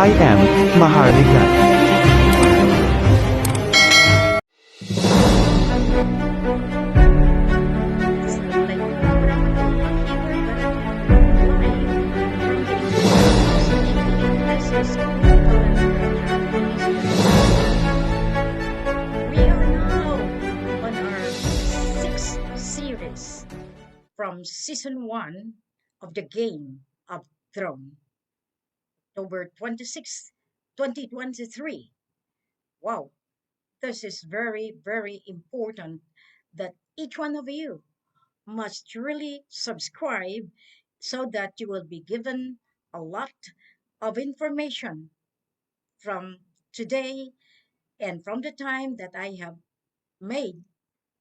I am Mohammad. We are now on our sixth series from season 1 of the Game of Thrones, October 26th, 2023. Wow, this is very, very important that each one of you must really subscribe so that you will be given a lot of information from today and from the time that I have made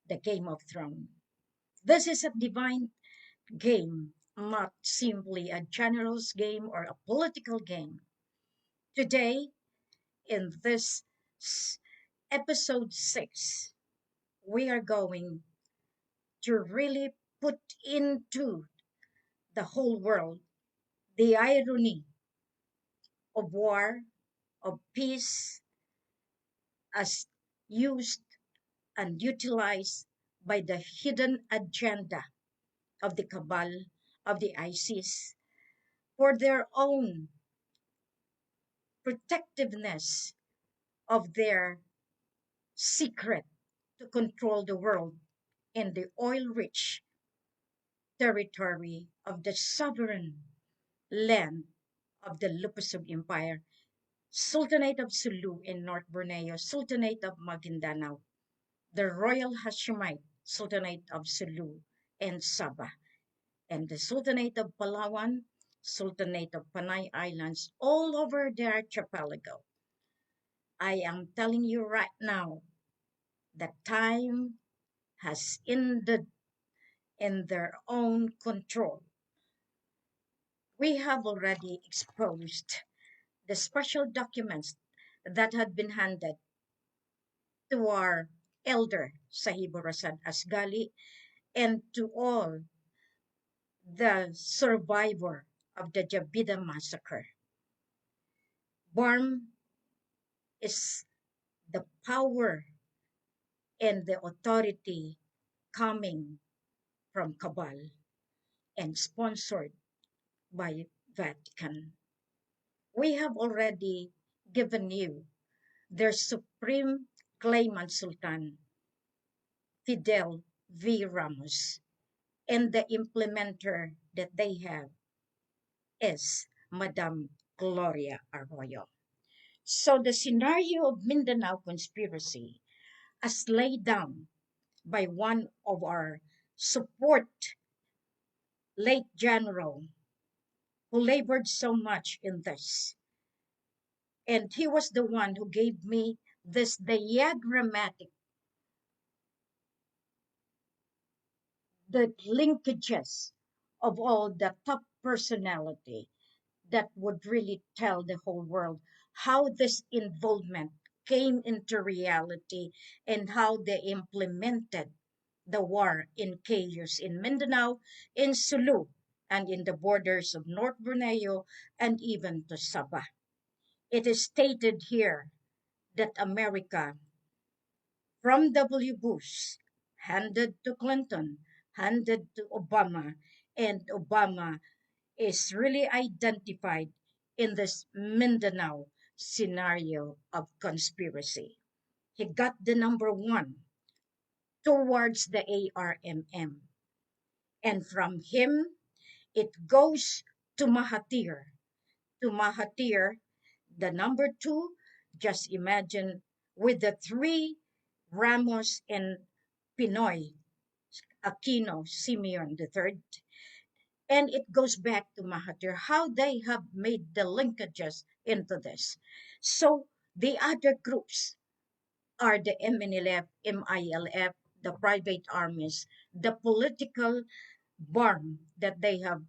the Game of Thrones. This is a divine game, not simply a general's game or a political game. Today, in this episode 6, we are going to really put into the whole world the irony of war, of peace, as used and utilized by the hidden agenda of the cabal of the ISIS for their own protectiveness of their secret to control the world in the oil rich territory of the sovereign land of the Lupusug Empire, Sultanate of Sulu in North Borneo, Sultanate of Maguindanao, the Royal Hashemite Sultanate of Sulu and Sabah, and the Sultanate of Palawan, Sultanate of Panay Islands, all over the archipelago. I am telling you right now that time has ended in their own control. We have already exposed the special documents that had been handed to our elder Sahib Rasad Asgali and to all the survivor of the Jabida massacre. Barm is the power and the authority coming from Cabal and sponsored by Vatican. We have already given you their supreme claimant Sultan, Fidel V. Ramos, and the implementer that they have is Madame Gloria Arroyo. So the scenario of Mindanao conspiracy, as laid down by one of our support late general who labored so much in this, and he was the one who gave me this diagrammatic, the linkages of all the top personality that would really tell the whole world how this involvement came into reality and how they implemented the war in Cayos in Mindanao, in Sulu, and in the borders of North Borneo and even to Sabah. It is stated here that America, from W. Bush, handed to Clinton, handed to Obama, and Obama is really identified in this Mindanao scenario of conspiracy. He got the number 1 towards the ARMM. And from him, it goes to Mahathir. To Mahathir, the number 2, just imagine with the 3 Ramos and Pinoy, Aquino, Simeon III, and it goes back to Mahathir, how they have made the linkages into this. So the other groups are the MNLF, MILF, the private armies, the political barm that they have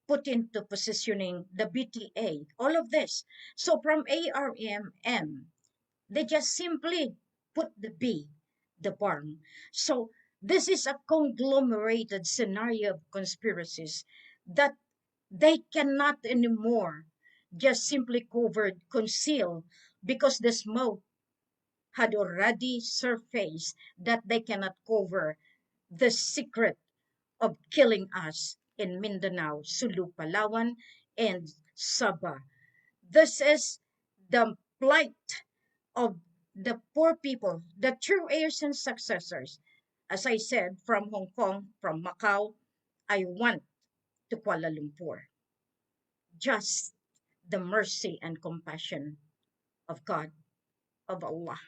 put into positioning, the BTA, all of this. So from ARMM, they just simply put the B, the barm. So this is a conglomerated scenario of conspiracies that they cannot anymore just simply covered, concealed, because the smoke had already surfaced that they cannot cover the secret of killing us in Mindanao, Sulu, Palawan, and Sabah. This is the plight of the poor people, the true heirs and successors. As I said, from Hong Kong, from Macau, I went to Kuala Lumpur. Just the mercy and compassion of God, of Allah.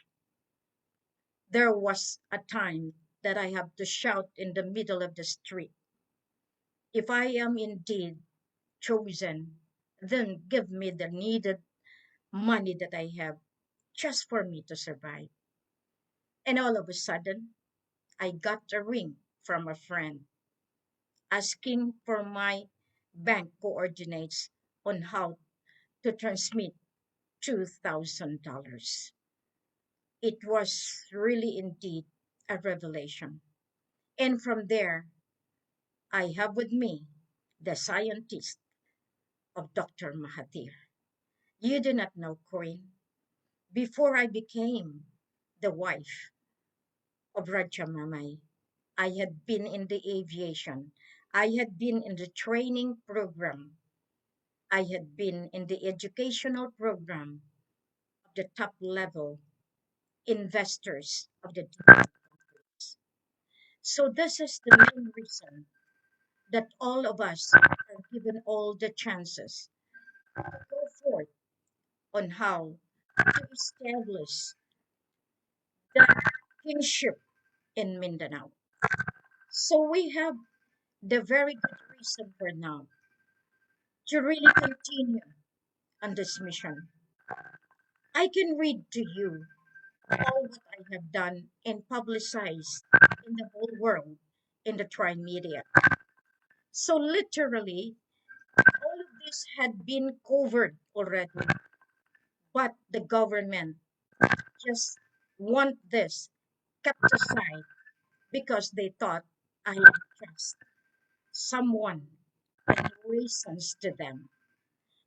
There was a time that I have to shout in the middle of the street, if I am indeed chosen, then give me the needed money that I have just for me to survive. And all of a sudden, I got a ring from a friend asking for my bank coordinates on how to transmit $2,000. It was really indeed a revelation. And from there, I have with me the scientist of Dr. Mahathir. You do not know, Queen. Before I became the wife of Raja Mamay, I had been in the aviation. I had been in the training program. I had been in the educational program of the top level investors of the developed countries. So this is the main reason that all of us are given all the chances to go forth on how to establish the kingship in Mindanao. So we have the very good reason for now to really continue on this mission. I can read to you all what I have done and publicized in the whole world in the tri media. So literally, all of this had been covered already, but the government just want this kept aside because they thought I would trust someone and reasons to them.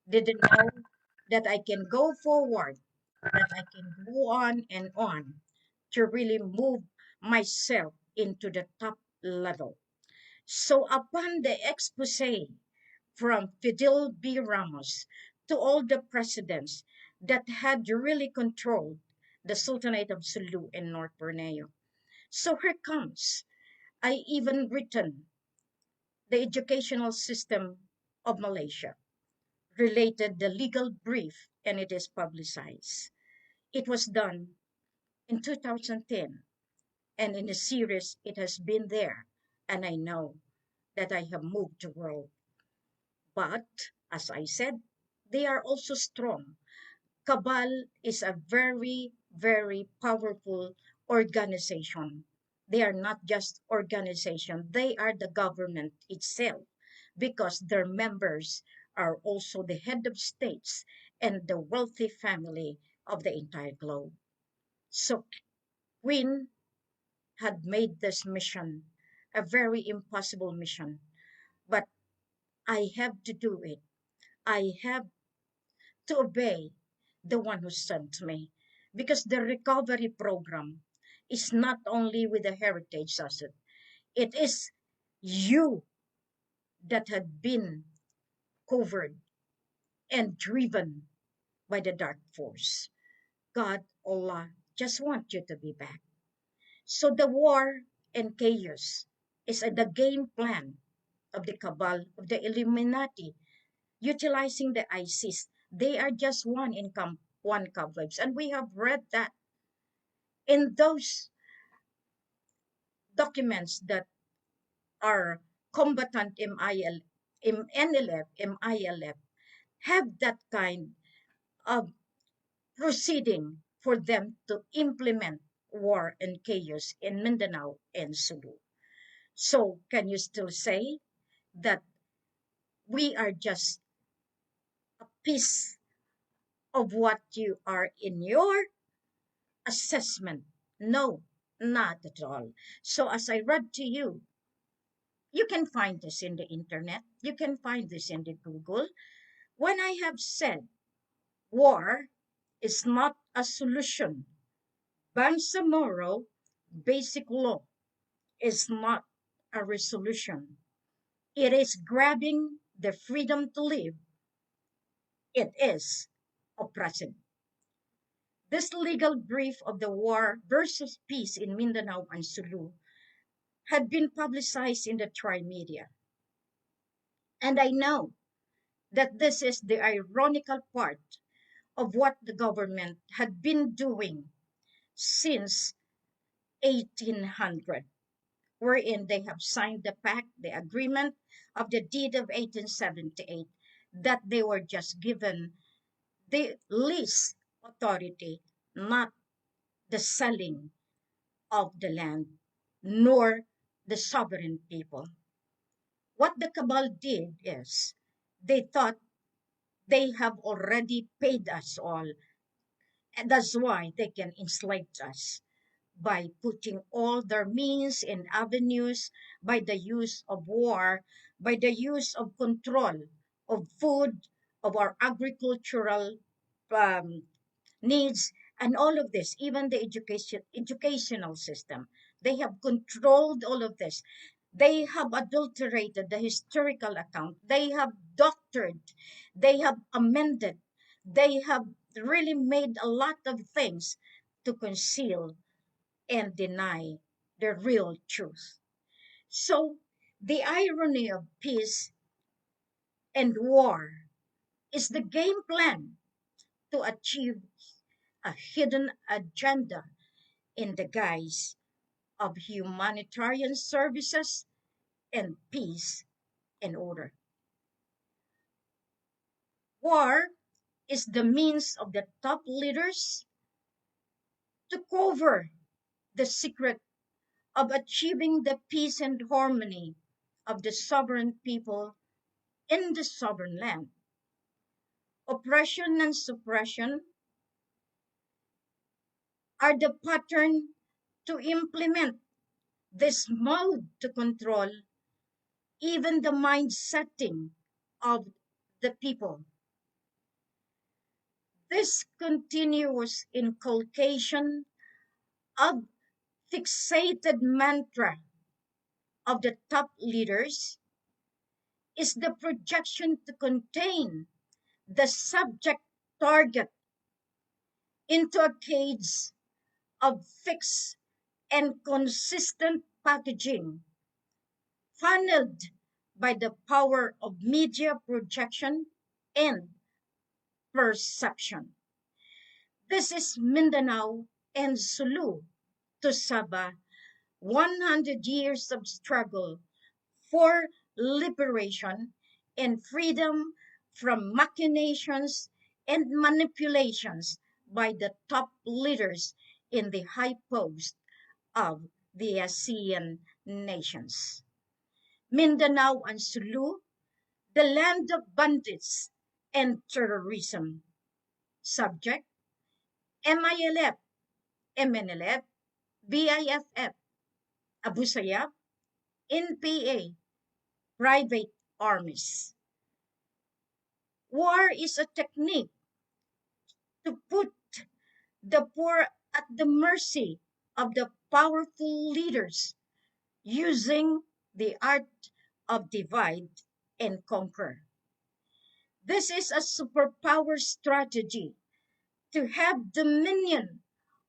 Didn't know that I can go forward, that I can go on and on to really move myself into the top level. So upon the expose from Fidel B. Ramos to all the presidents that had really controlled the Sultanate of Sulu and North Borneo. So here comes, I even written the educational system of Malaysia, related the legal brief, and it is publicized. It was done in 2010, and in a series it has been there, and I know that I have moved the world. But as I said, they are also strong. Cabal is a very, very powerful organization. They are not just organization, they are the government itself because their members are also the head of states and the wealthy family of the entire globe. So Queen had made this mission a very impossible mission, but I have to do it. I have to obey the one who sent me. Because the recovery program is not only with the heritage asset, it is you that had been covered and driven by the dark force. God, Allah, just want you to be back. So the war and chaos is the game plan of the cabal, of the Illuminati, utilizing the ISIS. They are just one cobwebs, and we have read that in those documents that are combatant MIL, MILF have that kind of proceeding for them to implement war and chaos in Mindanao and Sulu. So can you still say that we are just a piece of what you are in your assessment? No, not at all. So as I read to you can find this in the internet. You can find this in the Google. When I have said war is not a solution, Bangsamoro basic law is not a resolution. It is grabbing the freedom to live. It is oppressive. This legal brief of the war versus peace in Mindanao and Sulu had been publicized in the tri-media. And I know that this is the ironical part of what the government had been doing since 1800, wherein they have signed the pact, the agreement of the deed of 1878, that they were just given the lease authority, not the selling of the land, nor the sovereign people. What the cabal did is they thought they have already paid us all, and that's why they can enslave us by putting all their means and avenues, by the use of war, by the use of control of food, of our agricultural um, needs, and all of this, even the educational system. They have controlled all of this. They have adulterated the historical account. They have doctored. They have amended. They have really made a lot of things to conceal and deny the real truth. So the irony of peace and war is the game plan to achieve a hidden agenda in the guise of humanitarian services and peace and order. War is the means of the top leaders to cover the secret of achieving the peace and harmony of the sovereign people in the sovereign land. Oppression and suppression are the pattern to implement this mode to control even the mind setting of the people. This continuous inculcation of fixated mantra of the top leaders is the projection to contain the subject target into a cage of fixed and consistent packaging, funneled by the power of media projection and perception. This is Mindanao and Sulu to Sabah, 100 years of struggle for liberation and freedom from machinations and manipulations by the top leaders in the high post of the ASEAN nations. Mindanao and Sulu, the land of bandits and terrorism. Subject: MILF, MNLF, BIFF, Abu Sayyaf, NPA, private armies. War is a technique to put the poor at the mercy of the powerful leaders using the art of divide and conquer. This is a superpower strategy to have dominion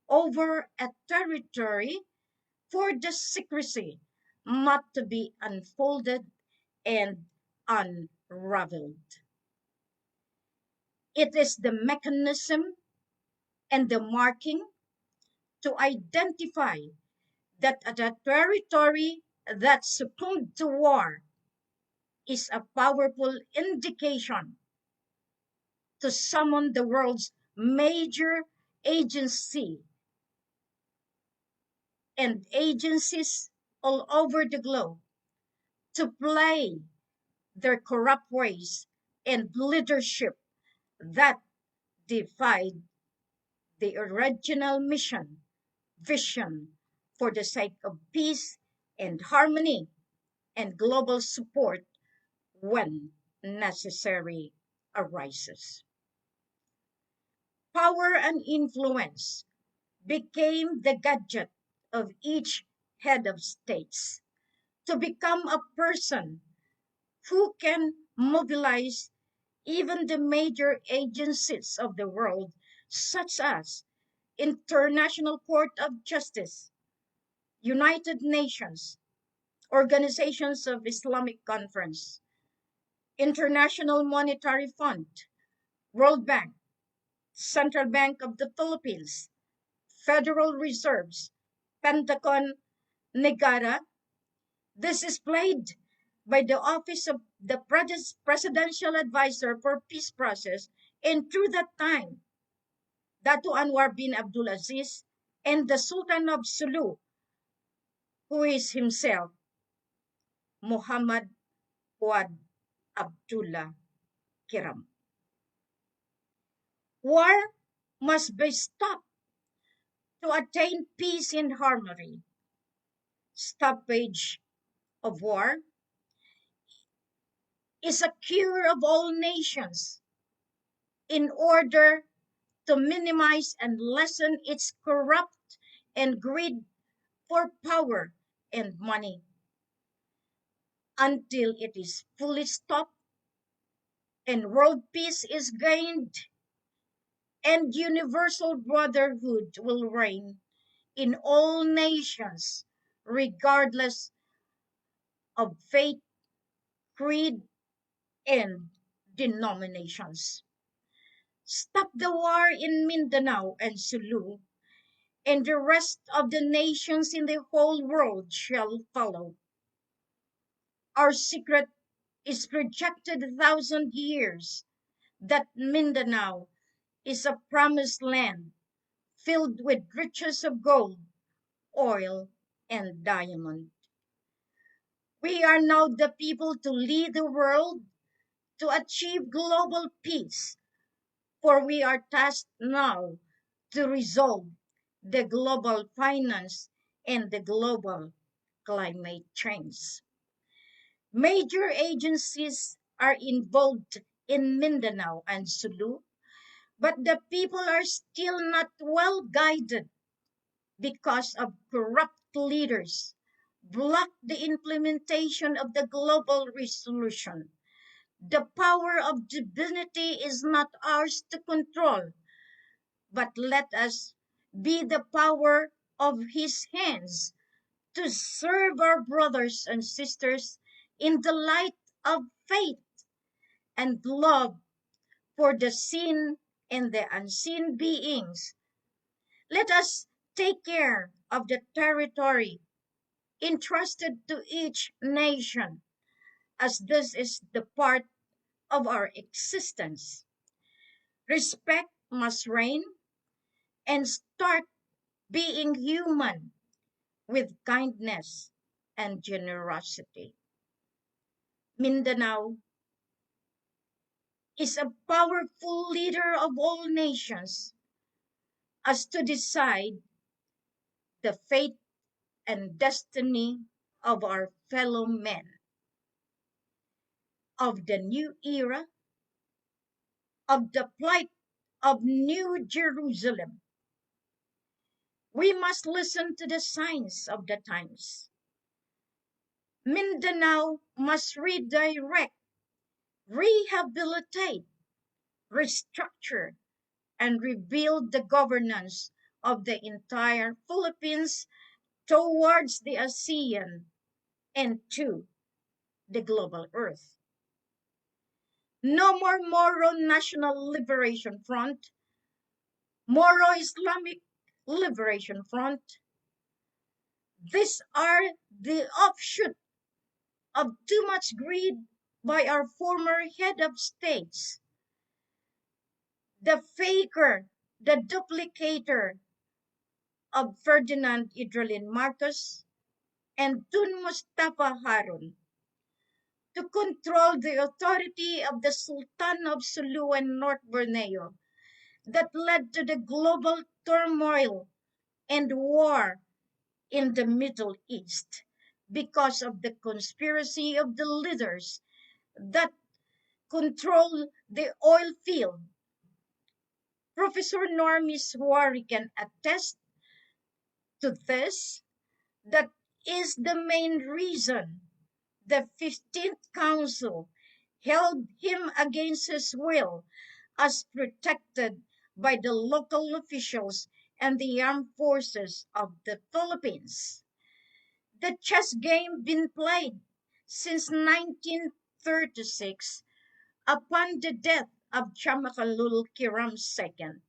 over a territory for the secrecy not to be unfolded and unraveled. It is the mechanism and the marking to identify that a territory that succumbed to war is a powerful indication to summon the world's major agency and agencies all over the globe to play their corrupt ways and leadership that defied the original mission, vision for the sake of peace and harmony and global support when necessary arises. Power and influence became the gadget of each head of states to become a person who can mobilize even the major agencies of the world, such as International Court of Justice, United Nations, Organizations of Islamic Conference, International Monetary Fund, World Bank, Central Bank of the Philippines, Federal Reserves, Pentagon, Negara. This is played by the Office of the Presidential Advisor for Peace Process, and through that time, Datu Anwar bin Abdulaziz and the Sultan of Sulu, who is himself Muhammad Fuad Abdullah Kiram. War must be stopped to attain peace and harmony. Stoppage of war is a cure of all nations in order to minimize and lessen its corrupt and greed for power and money. Until it is fully stopped and world peace is gained and universal brotherhood will reign in all nations, regardless of faith, creed, and denominations. Stop the war in Mindanao and Sulu, and the rest of the nations in the whole world shall follow. Our secret is projected 1,000 years that Mindanao is a promised land filled with riches of gold, oil, and diamond. We are now the people to lead the world to achieve global peace, for we are tasked now to resolve the global finance and the global climate change. Major agencies are involved in Mindanao and Sulu, but the people are still not well guided because of corrupt leaders block the implementation of the global resolution. The power of divinity is not ours to control, but let us be the power of his hands to serve our brothers and sisters in the light of faith and love for the seen and the unseen beings. Let us take care of the territory entrusted to each nation, as this is the part of our existence. Respect must reign and start being human with kindness and generosity. Mindanao is a powerful leader of all nations as to decide the fate and destiny of our fellow men of the new era, of the plight of New Jerusalem. We must listen to the signs of the times. Mindanao must redirect, rehabilitate, restructure, and rebuild the governance of the entire Philippines towards the ASEAN and to the global earth. No more Moro National Liberation Front, Moro Islamic Liberation Front. These are the offshoot of too much greed by our former head of states. The faker, the duplicator of Ferdinand Idrolin Marcos and Tun Mustafa Harun to control the authority of the Sultan of Sulu and North Borneo that led to the global turmoil and war in the Middle East because of the conspiracy of the leaders that control the oil field. Professor Normie Suari can attest to this. That is the main reason the 15th Council held him against his will as protected by the local officials and the armed forces of the Philippines. The chess game been played since 1936 upon the death of Chamakalul Kiram II.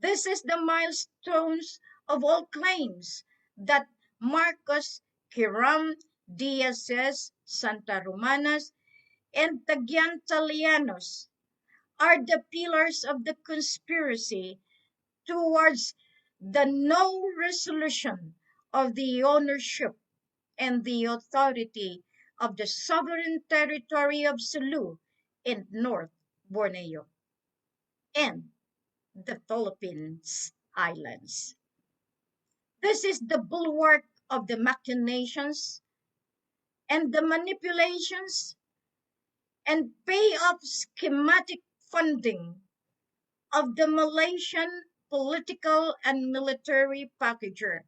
This is the milestones of all claims that Marcos, Kiram, Diaz's, Santa Romanas, and Tagiantalianos are the pillars of the conspiracy towards the no resolution of the ownership and the authority of the sovereign territory of Sulu in North Borneo and the Philippines Islands. This is the bulwark of the machinations and the manipulations and payoff schematic funding of the Malaysian political and military packager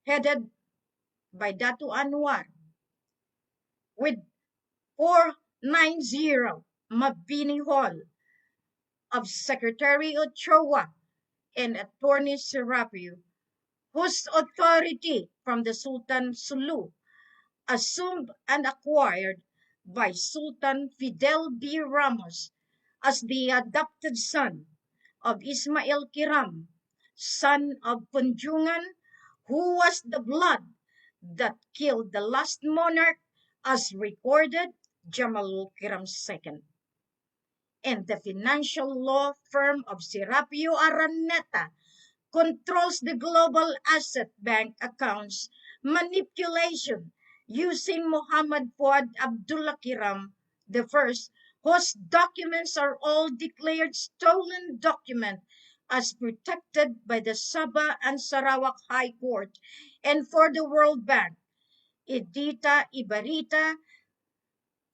headed by Datu Anwar with 490 Mabini Hall of Secretary Ochoa and Attorney Serapio, whose authority from the Sultan Sulu assumed and acquired by Sultan Fidel B. Ramos as the adopted son of Ismail Kiram, son of Punjungan, who was the blood that killed the last monarch as recorded Jamalul Kiram II. And the financial law firm of Serapio Araneta controls the global asset bank accounts manipulation using Mohammad Fuad Abdullah Kiram I, whose documents are all declared stolen document as protected by the Sabah and Sarawak High Court. And for the World Bank, Edita Ibarita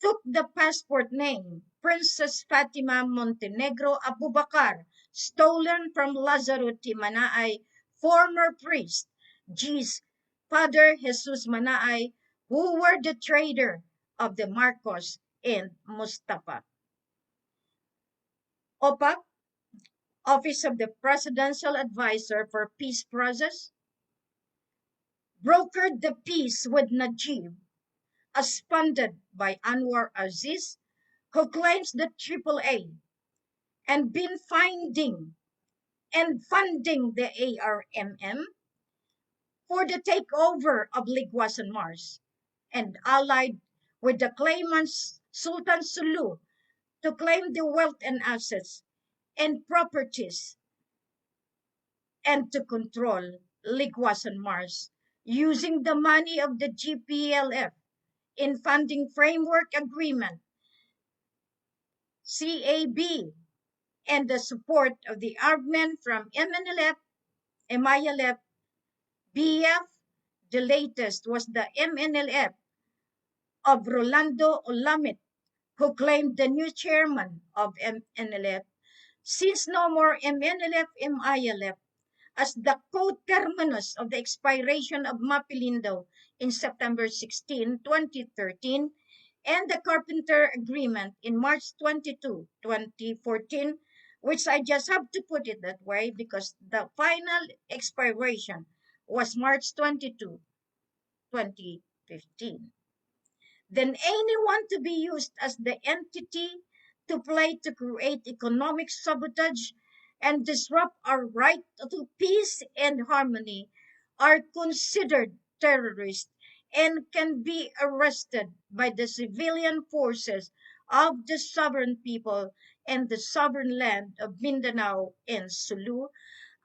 took the passport name Princess Fatima Montenegro Abubakar, stolen from Lazaro T. Manaay, former priest, G's Father Jesus Manaay, who were the trader of the Marcos and Mustafa. OPAC, Office of the Presidential Advisor for Peace Process, brokered the peace with Najib, as funded by Anwar Aziz, who claims the AAA and been finding and funding the ARMM for the takeover of Ligwas and Mars, and allied with the claimants Sultan Sulu to claim the wealth and assets and properties and to control Ligwas and Mars using the money of the GPLF in funding framework agreement CAB and the support of the argument from MNLF, MILF, BF. The latest was the MNLF of Rolando Olamit, who claimed the new chairman of MNLF, since no more MNLF, MILF, as the co-terminus of the expiration of Mapilindo in September 16, 2013, and the Carpenter Agreement in March 22, 2014, which I just have to put it that way because the final expiration was March 22, 2015. Then anyone to be used as the entity to play to create economic sabotage and disrupt our right to peace and harmony are considered terrorists and can be arrested by the civilian forces of the sovereign people and the sovereign land of Mindanao and Sulu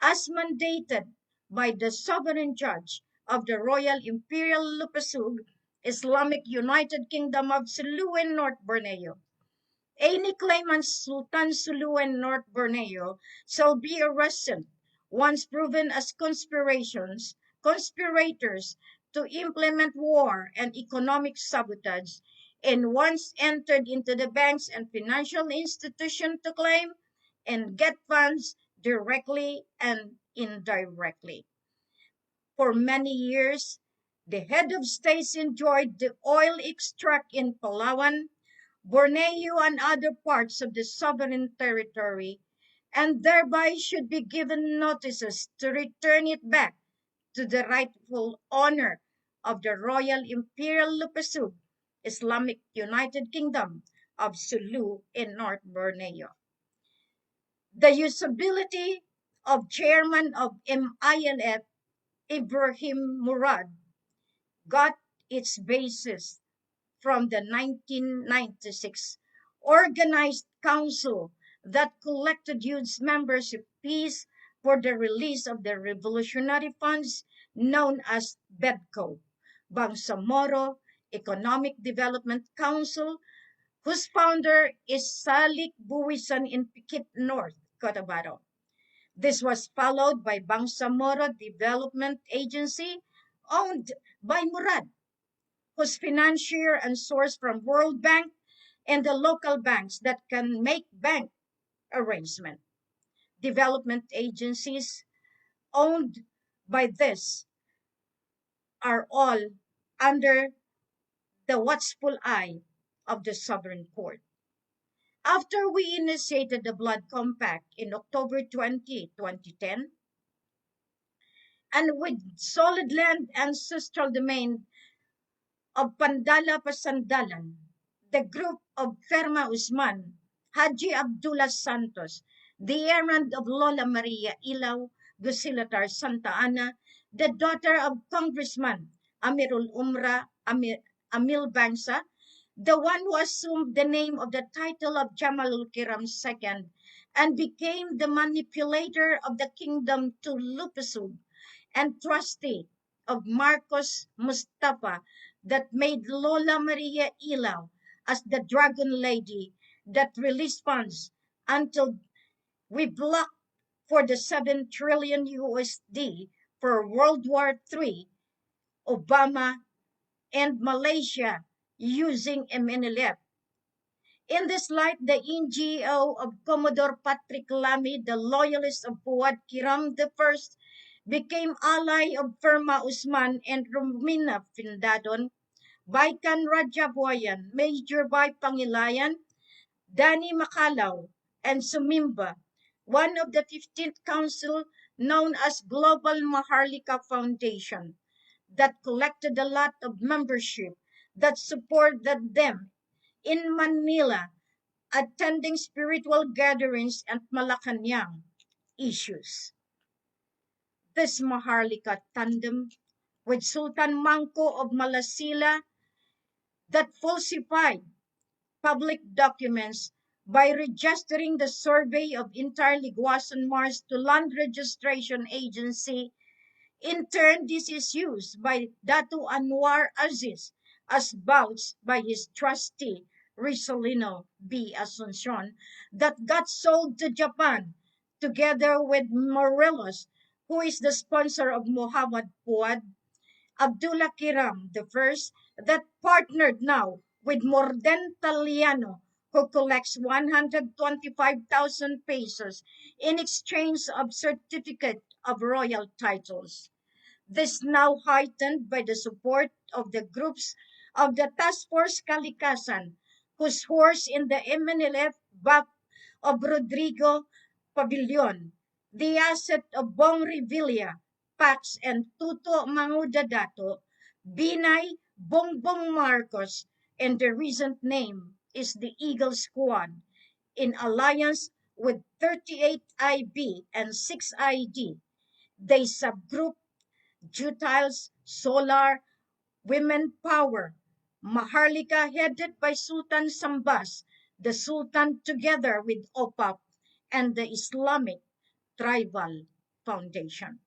as mandated by the sovereign judge of the Royal Imperial Lupasug Islamic United Kingdom of Sulu and North Borneo. Any claimant Sultan Sulu and North Borneo shall be arrested once proven as conspirators to implement war and economic sabotage and once entered into the banks and financial institutions to claim and get funds directly and indirectly. For many years, the head of states enjoyed the oil extract in Palawan, Borneo, and other parts of the sovereign territory, and thereby should be given notices to return it back to the rightful owner of the Royal Imperial Lupasub Islamic United Kingdom of Sulu in North Borneo. The usability of chairman of MILF Ibrahim Murad got its basis from the 1996 organized council that collected huge membership fees for the release of the revolutionary funds known as BEDCO, Bangsamoro Economic Development Council, whose founder is Salik Buwisan in Pikit North, Cotabato. This was followed by Bangsamoro Development Agency, owned by Murad, whose financier and source from World Bank and the local banks that can make bank arrangement. Development agencies owned by this are all under the watchful eye of the sovereign court. After we initiated the Blood Compact in October 2010, and with solid land ancestral domain of Pandala Pasandalan, the group of Ferma Usman, Haji Abdullah Santos, the errand of Lola Maria Ilaw Gusilatar Santa Ana, the daughter of Congressman Amirul Umra Amil Bangsa, the one who assumed the name of the title of Jamalul Kiram II and became the manipulator of the kingdom to Lupasub and trustee of Marcos Mustafa that made Lola Maria Ilaw as the Dragon Lady that released funds until we blocked for the 7 trillion USD for World War III, Obama and Malaysia using MNLF. In this light, the NGO of Commodore Patrick Lamy, the loyalist of Fuad Kiram I, became ally of Ferma Usman and Romina Findadon, Baikan Rajabuayan, Major Bai Pangilayan, Dani Makalaw, and Sumimba, one of the 15th Council known as Global Maharlika Foundation, that collected a lot of membership that supported them in Manila, attending spiritual gatherings and Malacanang issues. This Maharlika tandem with Sultan Mangko of Malasila that falsified public documents by registering the survey of entire Liguasan Mars to Land Registration Agency. In turn, this is used by Datu Anwar Aziz as vouched by his trustee, Risolino B. Asuncion, that got sold to Japan together with Morelos, who is the sponsor of Mohammad Fuad, Abdullah Kiram I, that partnered now with Morden Taliano, who collects 125,000 pesos in exchange of certificate of royal titles. This now heightened by the support of the groups of the Task Force Kalikasan, whose horse in the MNLF back of Rodrigo Pavilion, the asset of Bong Revilla, Pax, and Tuto Mangudadato, Binay Bongbong Marcos, and the recent name is the Eagle Squad, in alliance with 38 IB and 6 ID. They subgroup Jutiles, Solar, Women Power, Maharlika headed by Sultan Sambas, the Sultan together with OPAP, and the Islamic Tribal Foundation.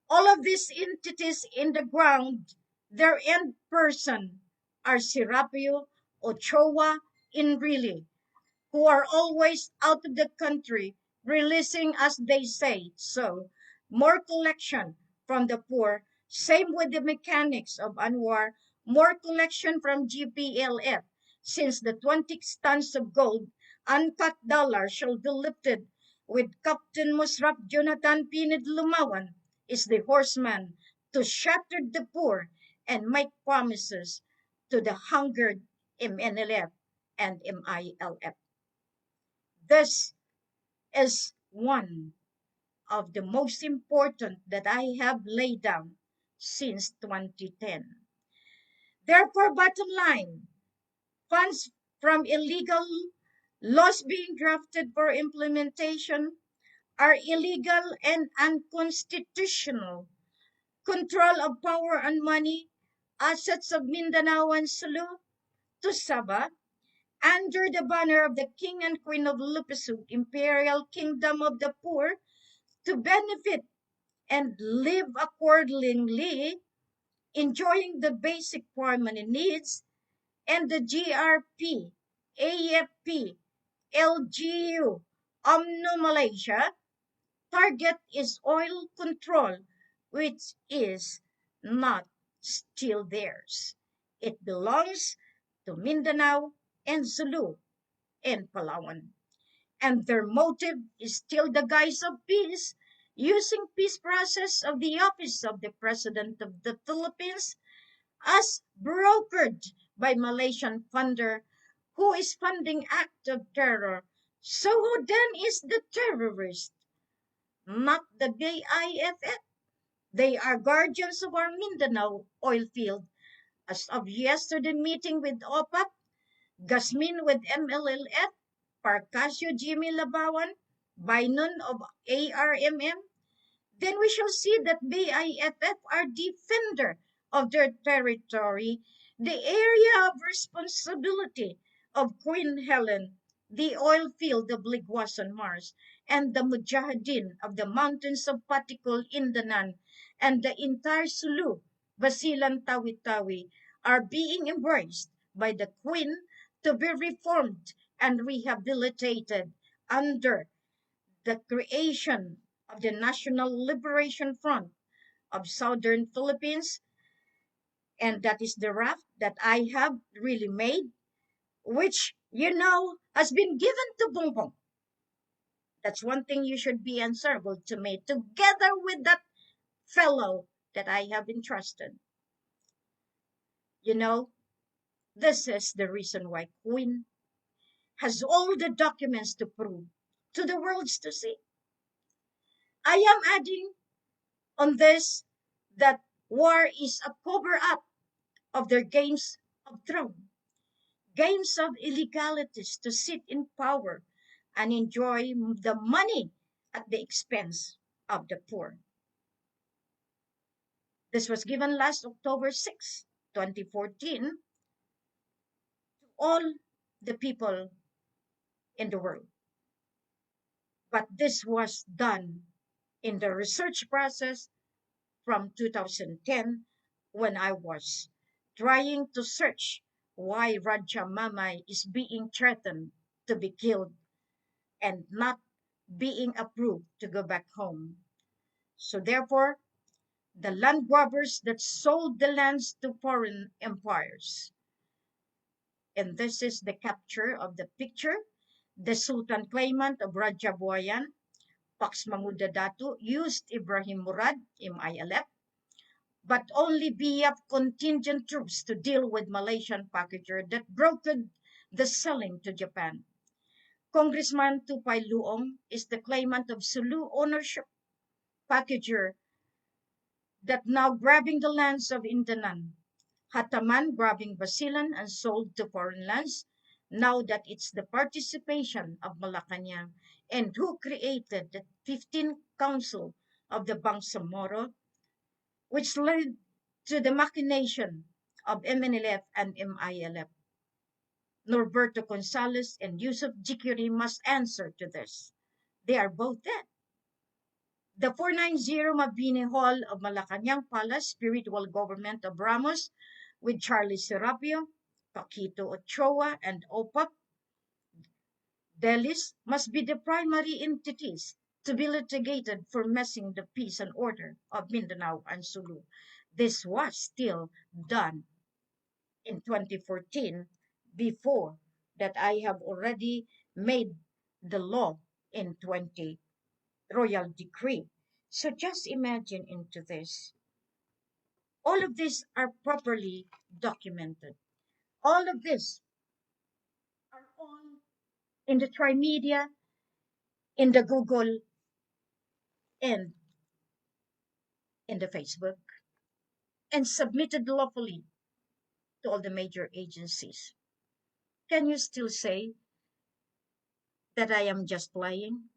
All of these entities in the ground, their end person are Serapio, Ochoa, Inrili, who are always out of the country, releasing, as they say, so more collection from the poor. Same with the mechanics of Anwar, more collection from GPLF, since the 20 tons of gold, uncut dollar shall be lifted with Captain Musraf Jonathan Pinid Lumawan, is the horseman to shatter the poor and make promises to the hungered MNLF and MILF. This is one of the most important that I have laid down since 2010. Therefore, bottom line, funds from illegal laws being drafted for implementation are illegal and unconstitutional. Control of power and money, assets of Mindanao and Sulu to Sabah, under the banner of the King and Queen of Lupisu, Imperial Kingdom of the Poor, to benefit and live accordingly, enjoying the basic primary needs, and the GRP, AFP, LGU, UMNO Malaysia, target is oil control, which is not still theirs. It belongs to Mindanao and Zulu and Palawan. And their motive is still the guise of peace, using peace process of the office of the President of the Philippines as brokered by Malaysian funder who is funding act of terror. So who then is the terrorist? Not the BIFF. They are guardians of our Mindanao oil field. As of yesterday meeting with OPAP, Gasmin with MLLF, Parcasio Jimmy Labawan, Bainon of ARMM, then we shall see that BIFF are defender of their territory, the area of responsibility of Queen Helen, the oil field of Ligwasan Mars, and the Mujahideen of the mountains of Patikul, Indanan, and the entire Sulu, Basilan, Tawi-Tawi, are being embraced by the Queen to be reformed and rehabilitated under the creation of the National Liberation Front of Southern Philippines, and that is the raft that I have really made, which, has been given to Bongbong. That's one thing you should be answerable to me, together with that fellow that I have entrusted. This is the reason why Queen has all the documents to prove to the worlds to see. I am adding on this that war is a cover-up of their games of throne, games of illegalities to sit in power and enjoy the money at the expense of the poor. This was given last October 6, 2014, to all the people in the world. But this was done in the research process from 2010, when I was trying to search why Raja Mamay is being threatened to be killed and not being approved to go back home. So therefore, the land grabbers that sold the lands to foreign empires. And this is the capture of the picture. The Sultan Claimant of Raja Buayan, Pax Mamuda Datu, used Ibrahim Murad, MILF, but only BF contingent troops to deal with Malaysian packager that brokered the selling to Japan. Congressman Tupay Luong is the claimant of Sulu ownership packager that now grabbing the lands of Indanan. Hataman grabbing Basilan and sold to foreign lands, now that it's the participation of Malacanang, and who created the 15th Council of the Bangsamoro, which led to the machination of MNLF and MILF. Norberto Gonzales and Yusuf Jikiri must answer to this. They are both dead. The 490 Mabini Hall of Malacanang Palace, spiritual government of Ramos, with Charlie Serapio, Paquito Ochoa, and OPAP, Delis must be the primary entities to be litigated for messing the peace and order of Mindanao and Sulu. This was still done in 2014, before that I have already made the law in 20 royal decree. So just imagine into this. All of these are properly documented. All of this are all in the Trimedia, in the Google, and in the Facebook, and submitted lawfully to all the major agencies. Can you still say that I am just lying?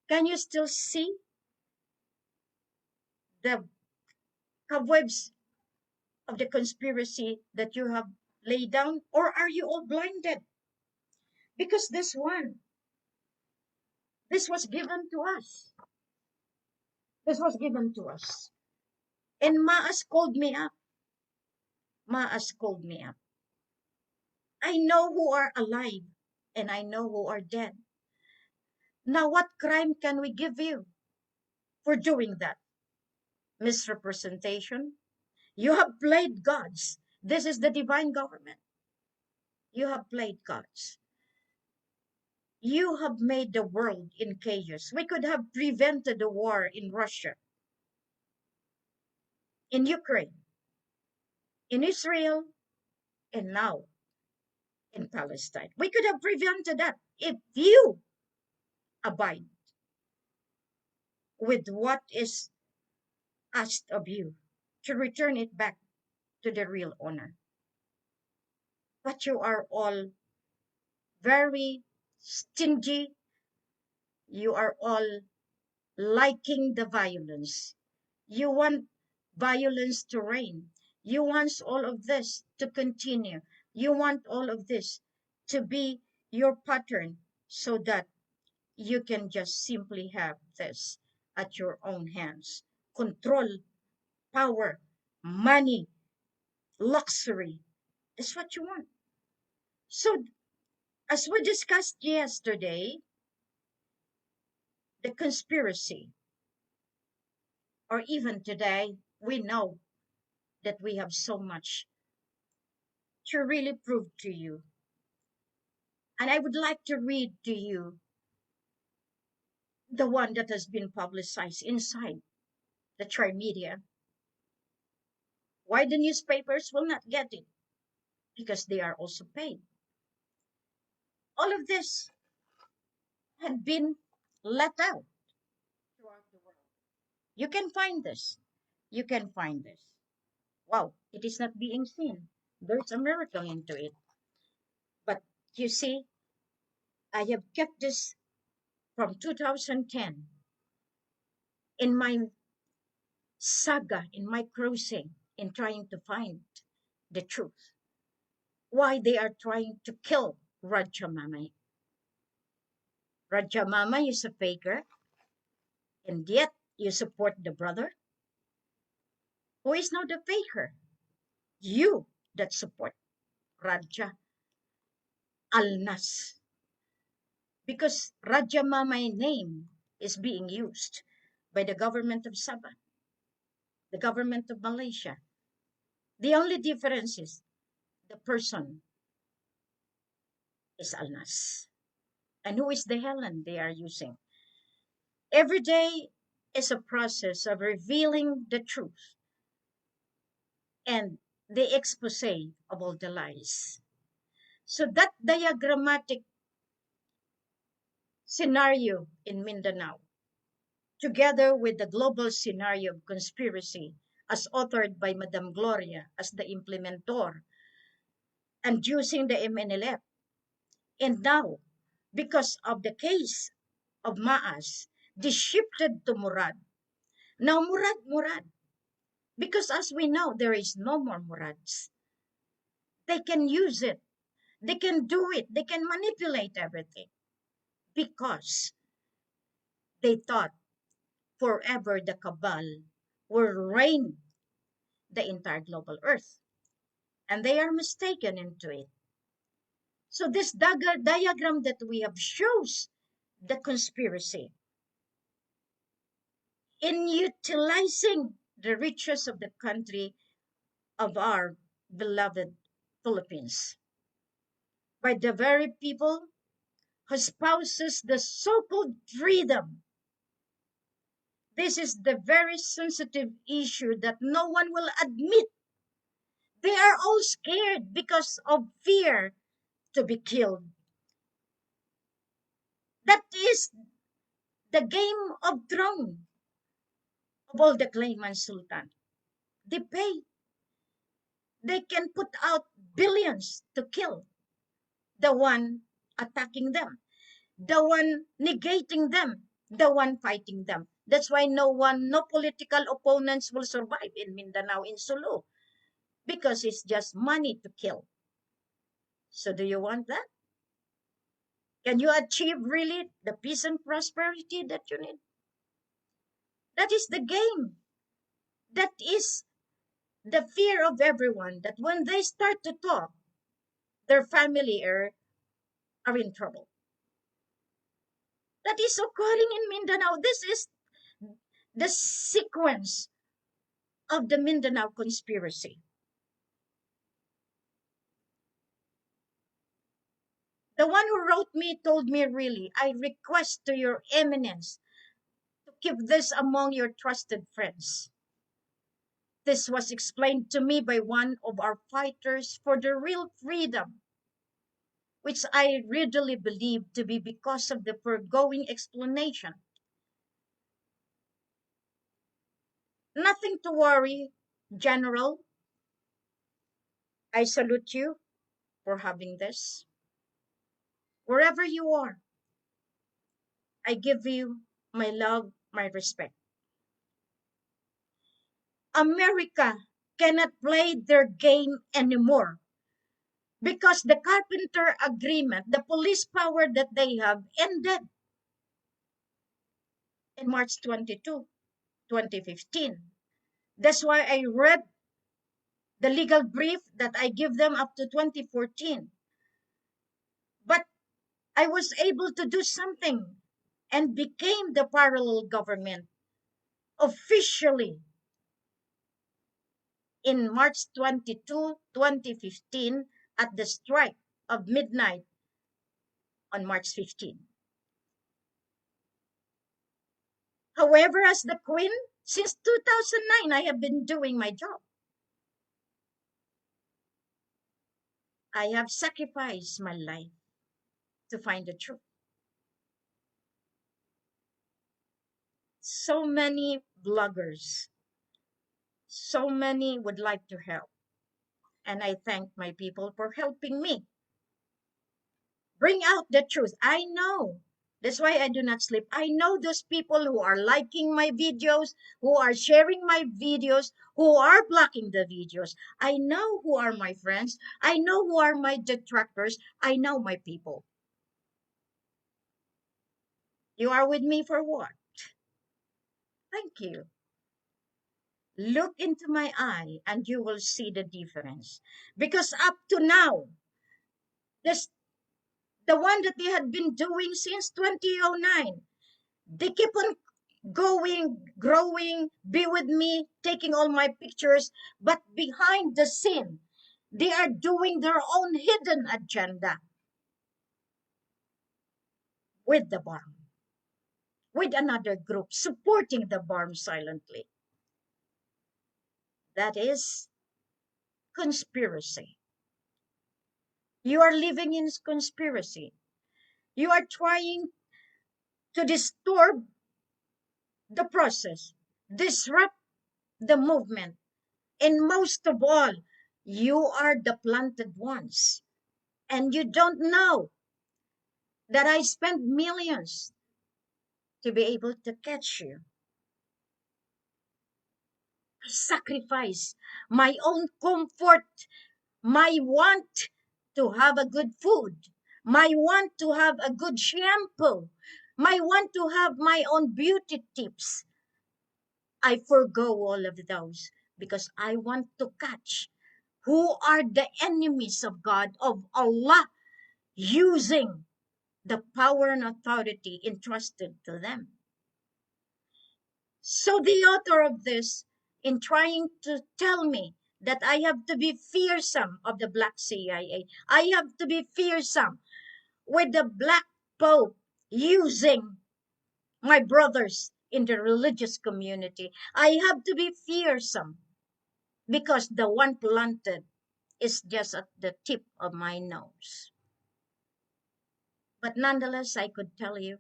Can you still see the cobwebs of the conspiracy that you have laid down? Or are you all blinded? Because this was given to us. This was given to us. And Maas called me up. Maas called me up. I know who are alive and I know who are dead. Now, what crime can we give you for doing that? Misrepresentation? You have played gods. This is the divine government. You have played gods. You have made the world in chaos. We could have prevented the war in Russia, in Ukraine, in Israel, and now in Palestine. We could have prevented that if you abide with what is asked of you to return it back to the real owner. But you are all very stingy. You are all liking the violence. You want violence to reign. You want all of this to continue. You want all of this to be your pattern so that you can just simply have this at your own hands. Control, power, money, luxury. That's what you want. So, as we discussed yesterday, the conspiracy, or even today, we know that we have so much to really prove to you. And I would like to read to you the one that has been publicized inside the Trimedia. Why the newspapers will not get it? Because they are also paid. All of this had been let out throughout the world. You can find this. You can find this. Wow, it is not being seen. There's a miracle into it. But you see, I have kept this from 2010 in my saga, in my cruising, in trying to find the truth. Why they are trying to kill Raja Mama. Raja Mama is a faker, and yet you support the brother who is not a faker. You that support Raja Alnas. Because Raja Mama name is being used by the government of Sabah, the government of Malaysia. The only difference is the person is Alnas. And who is the Helen they are using? Every day is a process of revealing the truth and the expose of all the lies. So that diagrammatic scenario in Mindanao, together with the global scenario of conspiracy as authored by Madame Gloria as the implementor and using the MNLF. And now, because of the case of Maas, they shifted to Murad. Now Murad, because as we know, there is no more Murads. They can use it. They can do it. They can manipulate everything because they thought forever the cabal will reign the entire global earth. And they are mistaken into it. So this diagram that we have shows the conspiracy in utilizing the riches of the country of our beloved Philippines by the very people who espouses the so-called freedom. This is the very sensitive issue that no one will admit. They are all scared because of fear to be killed. That is the game of throne of all the claimants, Sultan. They pay. They can put out billions to kill the one attacking them, the one negating them, the one fighting them. That's why no political opponents will survive in Mindanao, in Sulu, because it's just money to kill. So do you want that? Can you achieve really the peace and prosperity that you need? That is the game. That is the fear of everyone, that when they start to talk, their family are in trouble. That is occurring in Mindanao. This is the sequence of the Mindanao conspiracy. The one who wrote me told me, really, I request to your eminence to keep this among your trusted friends. This was explained to me by one of our fighters for the real freedom, which I readily believe to be because of the foregoing explanation. Nothing to worry, General. I salute you for having this. Wherever you are, I give you my love, my respect. America cannot play their game anymore because the Carpenter Agreement, the police power that they have, ended in March 22, 2015. That's why I read the legal brief that I give them up to 2014. But I was able to do something and became the parallel government officially in March 22, 2015, at the strike of midnight on March 15. However, as the Queen, since 2009, I have been doing my job. I have sacrificed my life to find the truth. So many bloggers, so many would like to help. And I thank my people for helping me bring out the truth. I know. That's why I do not sleep. I know those people who are liking my videos, who are sharing my videos, who are blocking the videos. I know who are my friends. I know who are my detractors. I know my people. You are with me for what? Thank you. Look into my eye and you will see the difference. Because up to now, this the one that they had been doing since 2009, they keep on going, growing, be with me, taking all my pictures, but behind the scene, they are doing their own hidden agenda with the bomb, with another group, supporting the bomb silently. That is conspiracy. You are living in conspiracy. You are trying to disturb the process, disrupt the movement, and most of all, you are the planted ones. And you don't know that I spent millions to be able to catch you. I sacrifice my own comfort, my want to have a good food, my want to have a good shampoo, my want to have my own beauty tips. I forgo all of those because I want to catch who are the enemies of God, of Allah, using the power and authority entrusted to them. So the author of this, in trying to tell me that I have to be fearsome of the black CIA. I have to be fearsome with the black Pope using my brothers in the religious community. I have to be fearsome because the one planted is just at the tip of my nose. But nonetheless, I could tell you,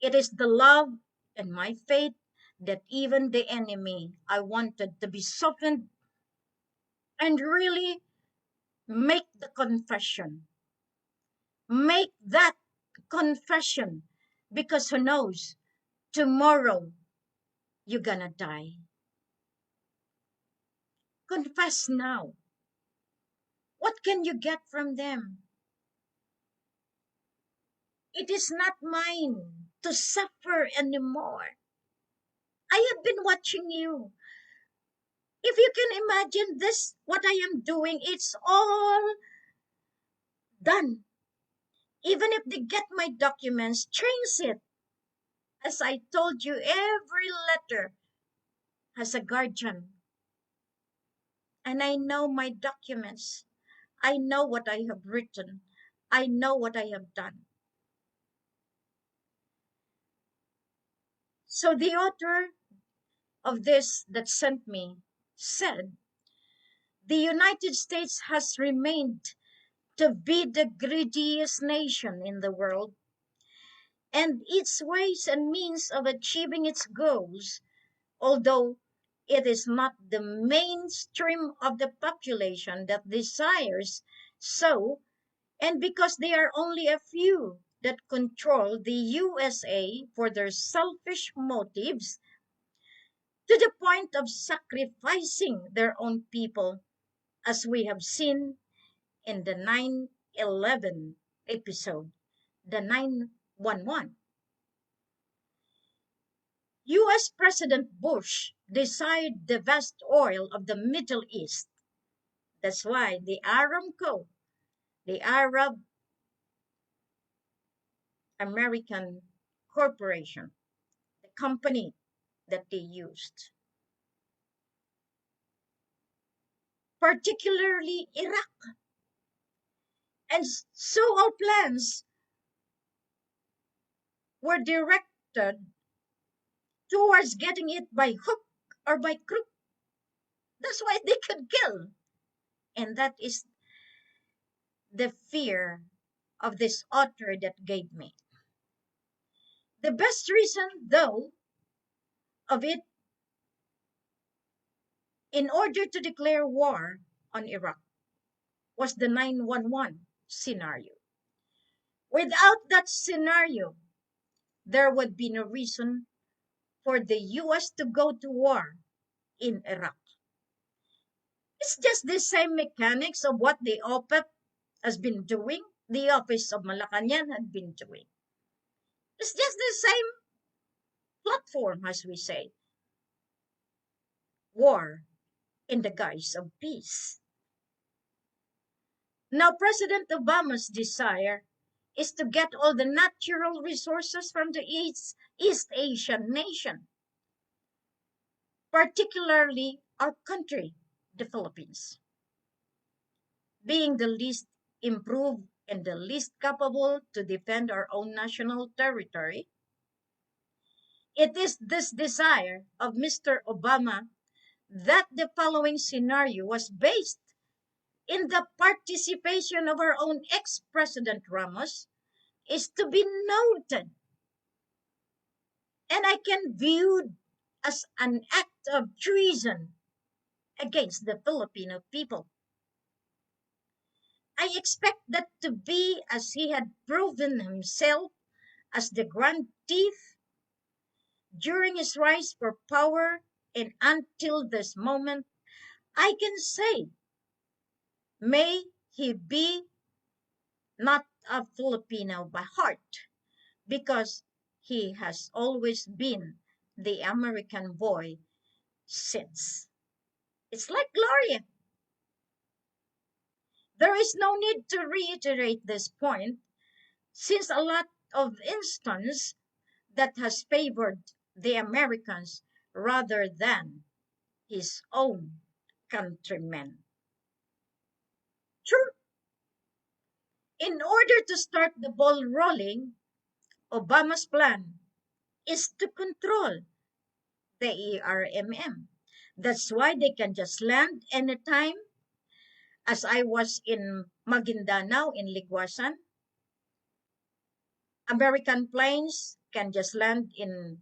it is the love and my faith that even the enemy I wanted to be softened and really make the confession. Make that confession because who knows, tomorrow you're gonna die. Confess now. What can you get from them? It is not mine to suffer anymore. I have been watching you. If you can imagine this, what I am doing, it's all done. Even if they get my documents, trace it. As I told you, every letter has a guardian. And I know my documents. I know what I have written. I know what I have done. So the author of this that sent me said, the United States has remained to be the greediest nation in the world, and its ways and means of achieving its goals, although it is not the mainstream of the population that desires so, and because there are only a few that control the USA for their selfish motives to the point of sacrificing their own people, as we have seen in the 9/11 episode, the 9/11. US President Bush desired the vast oil of the Middle East. That's why the Aramco, the Arab American Corporation, the company that they used, particularly Iraq. And so our plans were directed towards getting it by hook or by crook. That's why they could kill. And that is the fear of this author that gave me. The best reason, though, of it in order to declare war on Iraq was the 9/11 scenario. Without that scenario, there would be no reason for the US to go to war in Iraq. It's just the same mechanics of what the OPEP has been doing, the Office of Malacanang had been doing. It's just the same platform, as we say. War in the guise of peace. Now, President Obama's desire is to get all the natural resources from the East Asian nation, particularly our country, the Philippines. Being the least improved and the least capable to defend our own national territory, it is this desire of Mr. Obama that the following scenario was based in the participation of our own ex-President Ramos is to be noted. And I can view as an act of treason against the Filipino people. I expect that to be as he had proven himself as the grand thief during his rise for power, and until this moment, I can say, may he be not a Filipino by heart, because he has always been the American boy since. It's like Gloria. There is no need to reiterate this point, since a lot of instance that has favored the Americans rather than his own countrymen. True. In order to start the ball rolling, Obama's plan is to control the ERMM. That's why they can just land anytime. As I was in Maguindanao in Liguasan, American planes can just land in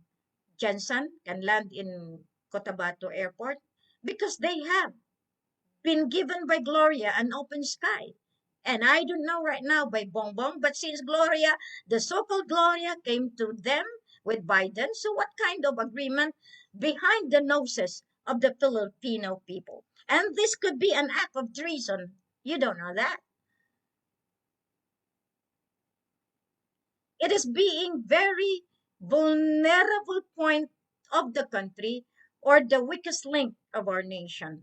Jensen, can land in Cotabato Airport because they have been given by Gloria an open sky. And I don't know right now by Bongbong, but since Gloria, the so-called Gloria, came to them with Biden, so what kind of agreement behind the noses of the Filipino people? And this could be an act of treason. You don't know that. It is being very vulnerable point of the country or the weakest link of our nation,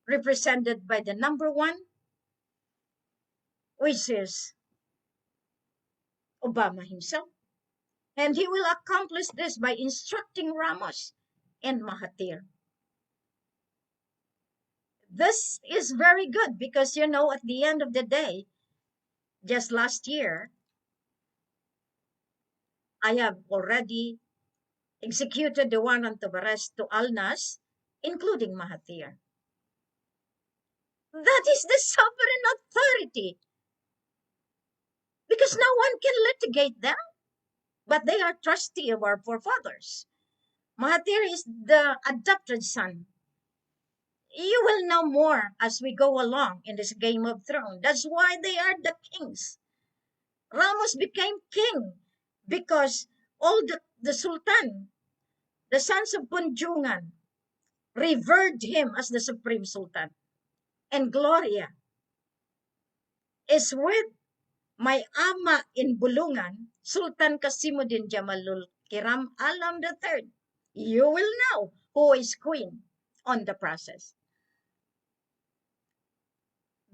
represented by the number one, which is Obama himself. And he will accomplish this by instructing Ramos and Mahathir. This is very good because, you know, at the end of the day, just last year, I have already executed the warrant of arrest to Alnas, including Mahathir. That is the sovereign authority because no one can litigate them, but they are trustee of our forefathers. Mahathir is the adopted son. You will know more as we go along in this Game of Thrones. That's why they are the kings. Ramos became king because all the sultan, the sons of Punjungan, revered him as the supreme sultan. And Gloria is with my ama in Bulungan, Sultan Kasimuddin Jamalul Kiram Alam III. You will know who is queen on the process.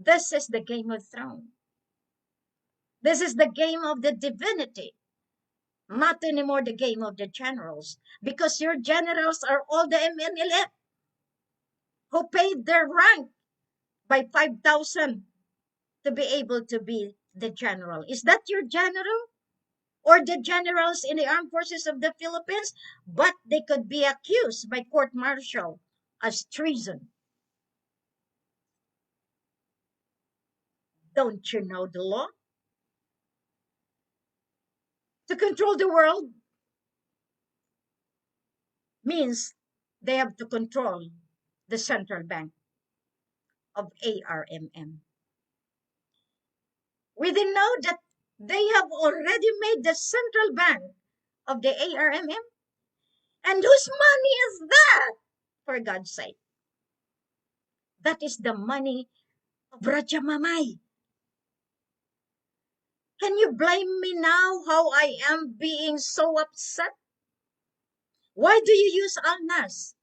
This is the Game of Thrones. This is the game of the divinity, not anymore the game of the generals, because your generals are all the MNLF who paid their rank by 5,000 to be able to be the general. Is that your general? Or the generals in the armed forces of the Philippines? But they could be accused by court-martial as treason. Don't you know the law? To control the world means they have to control the central bank of ARMM. We didn't know that they have already made the central bank of the ARMM. And whose money is that? For God's sake. That is the money of Raja Mamay. Can you blame me now how I am being so upset? Why do you use Alnas?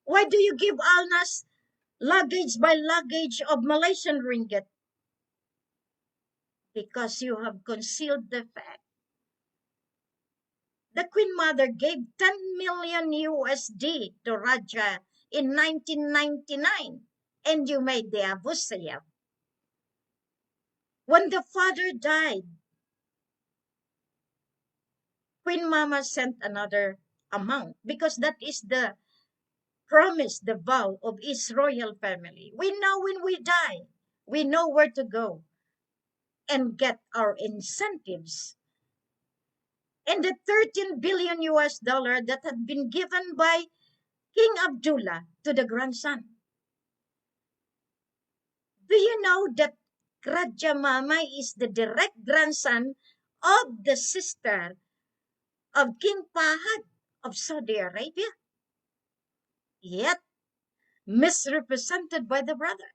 Why do you give Alnas luggage by luggage of Malaysian ringgit? Because you have concealed the fact. The Queen Mother gave 10 million USD to Raja in 1999, and you made the Abu Sayyaf. When the father died, Queen Mama sent another amount because that is the promise, the vow of his royal family. We know when we die, we know where to go and get our incentives. And the 13 billion US dollar that had been given by King Abdullah to the grandson. Do you know that Raja Mama is the direct grandson of the sister of King Fahad of Saudi Arabia? Yet misrepresented by the brother.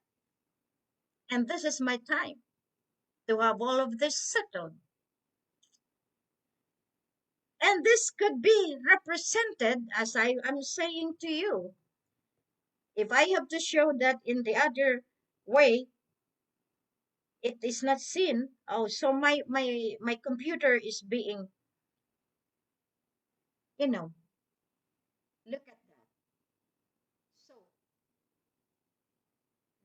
And this is my time to have all of this settled. And this could be represented, as I am saying to you, if I have to show that in the other way, it is not seen. Oh, so my computer is being, you know, look at that.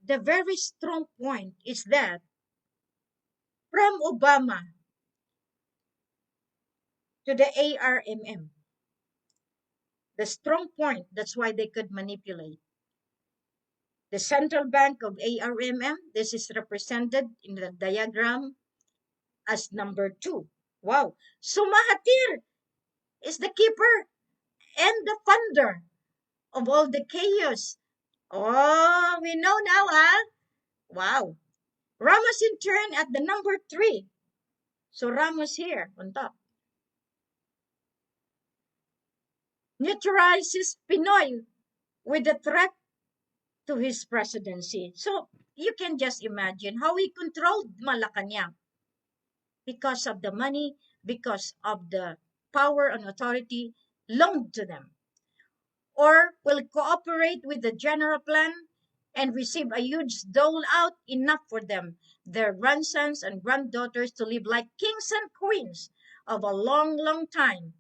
The very strong point is that from Obama to the ARMM, the strong point, that's why they could manipulate. The central bank of ARMM, this is represented in the diagram as number 2. Wow. So Mahathir is the keeper and the funder of all the chaos. Oh, we know now, huh? Wow. Ramos in turn at the number 3. So Ramos here on top. Neutralizes Pinoy with the threat to his presidency. So you can just imagine how he controlled Malacanang because of the money, because of the power and authority loaned to them. Or will cooperate with the general plan and receive a huge dole out, enough for them, their grandsons and granddaughters, to live like kings and queens of a long, long time.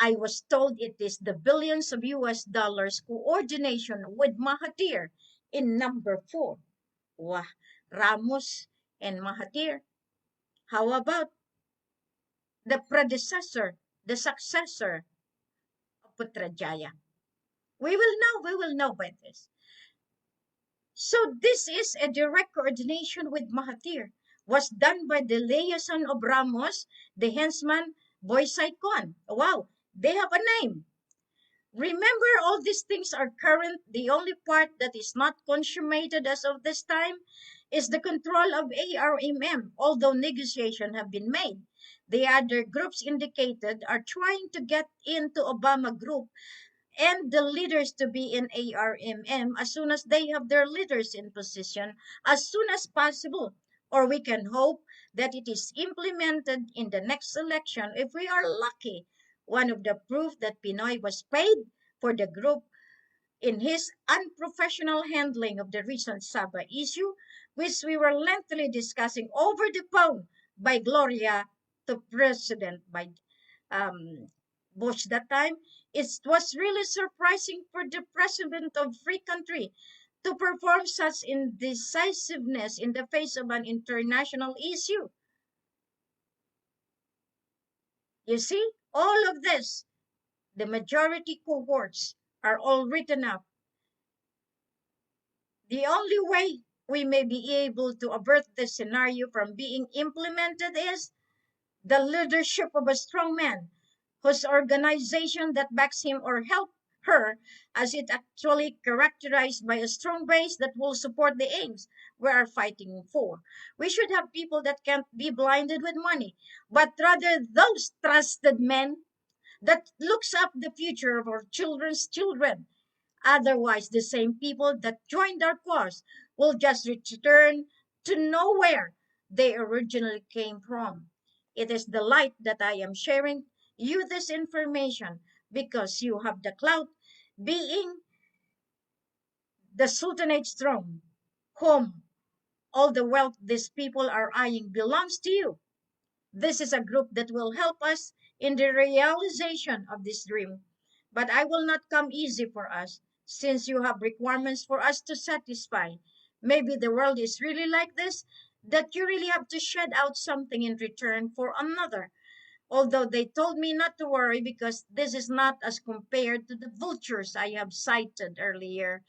I was told it is the billions of US dollars coordination with Mahathir in number 4. Wah, Ramos and Mahathir. How about the predecessor, the successor of Putrajaya? We will know by this. So this is a direct coordination with Mahathir. Was done by the liaison of Ramos, the henchman, Boy Saikon. Wow, they have a name. Remember, all these things are current. The only part that is not consummated as of this time is the control of ARMM, although negotiations have been made. The other groups indicated are trying to get into Obama group and the leaders to be in ARMM as soon as they have their leaders in position, as soon as possible. Or we can hope that it is implemented in the next election if we are lucky. One of the proof that Pinoy was paid for the group in his unprofessional handling of the recent Saba issue, which we were lengthily discussing over the phone by Gloria to President by Bush that time. It was really surprising for the president of free country to perform such indecisiveness in the face of an international issue. You see, all of this, the majority cohorts are all written up. The only way we may be able to avert this scenario from being implemented is the leadership of a strong man whose organization that backs him or help her, as it actually characterized by a strong base that will support the aims we are fighting for. We should have people that can't be blinded with money, but rather those trusted men that looks up the future of our children's children. Otherwise, the same people that joined our cause will just return to nowhere they originally came from. It is the light that I am sharing you this information because you have the clout, being the Sultanate's throne, whom all the wealth these people are eyeing belongs to you. This is a group that will help us in the realization of this dream. But I will not come easy for us, since you have requirements for us to satisfy. Maybe the world is really like this, that you really have to shed out something in return for another. Although they told me not to worry because this is not as compared to the vultures I have cited earlier.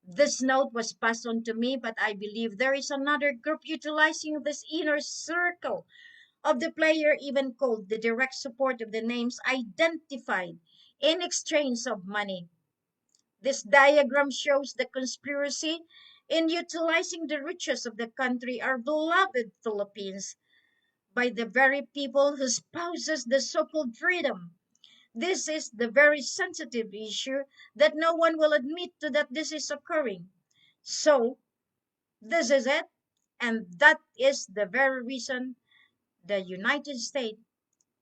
This note was passed on to me, but I believe there is another group utilizing this inner circle of the player, even called the direct support of the names identified in exchange of money. This diagram shows the conspiracy in utilizing the riches of the country, our beloved Philippines, by the very people who spouses the so-called freedom. This is the very sensitive issue that no one will admit to that this is occurring. So, this is it, and that is the very reason the United States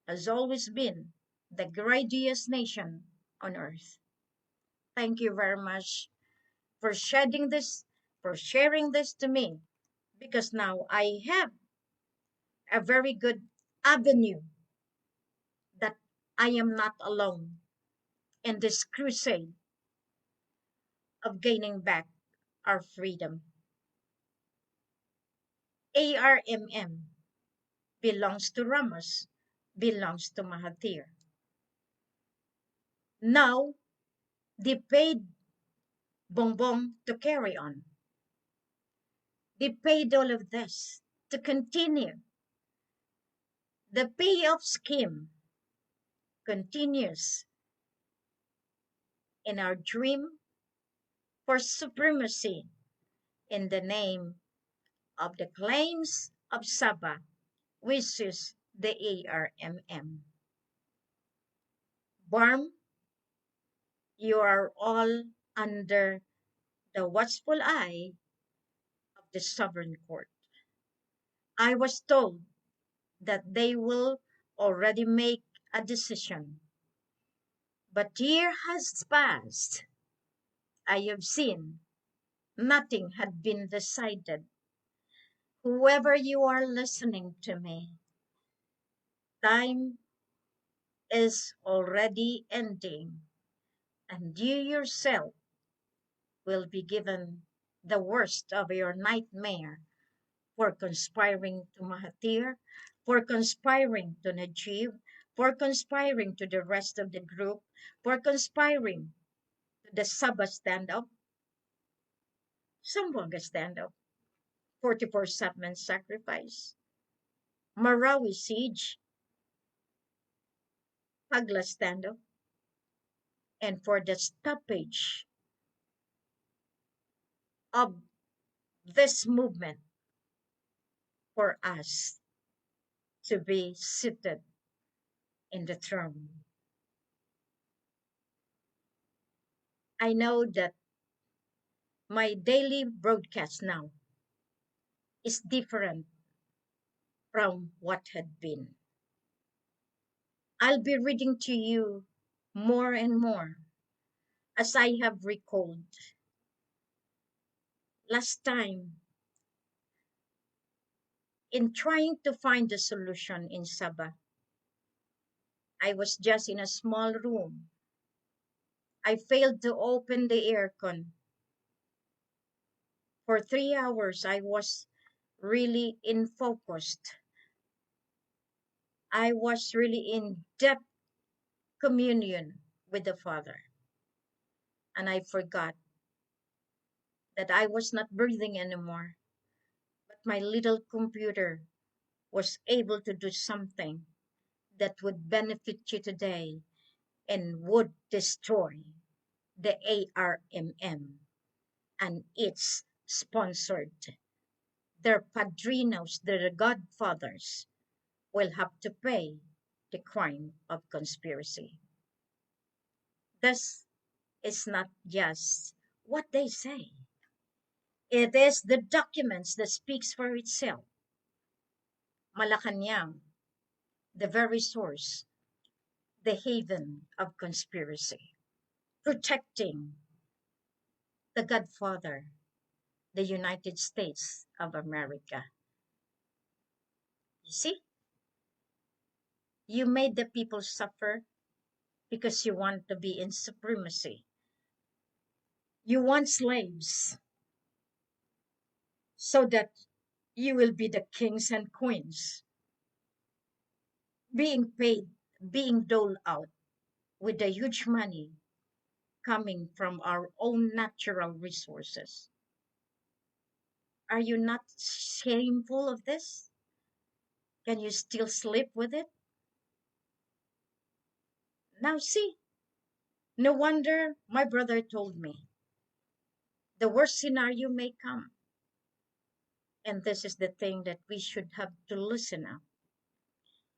has always been the greatest nation on earth. Thank you very much for shedding this, for sharing this to me, because now I have a very good avenue that I am not alone in this crusade of gaining back our freedom. ARMM belongs to Ramos, belongs to Mahathir. Now, they paid Bongbong to carry on. They paid all of this to continue. The payoff scheme continues in our dream for supremacy in the name of the claims of Sabah, which is the ARMM. Barm, you are all under the watchful eye of the sovereign court. I was told that they will already make a decision. But year has passed. I have seen nothing had been decided. Whoever you are listening to me, time is already ending, and you yourself will be given the worst of your nightmare for conspiring to Mahathir, for conspiring to Najib, for conspiring to the rest of the group, for conspiring to the Sabah stand-up, Zamboanga stand-up, 44-7 sacrifice, Marawi siege, Pagla stand-up, and for the stoppage of this movement for us to be seated in the throne. I know that my daily broadcast now is different from what had been. I'll be reading to you more and more as I have recalled. Last time, in trying to find a solution in Sabah, I was just in a small room. I failed to open the aircon. For 3 hours, I was really in focused. I was really in depth communion with the Father. And I forgot that I was not breathing anymore. But my little computer was able to do something that would benefit you today and would destroy the ARMM and its sponsored. Their padrinos, their godfathers, will have to pay the crime of conspiracy. This is not just what they say. It is the documents that speaks for itself. Malacanang, the very source, the haven of conspiracy, protecting the Godfather, the United States of America. You see, you made the people suffer because you want to be in supremacy. You want slaves so that you will be the kings and queens, being paid, being doled out with the huge money coming from our own natural resources. Are you not shameful of this? Can you still sleep with it? Now see, no wonder my brother told me the worst scenario may come. And this is the thing that we should have to listen up.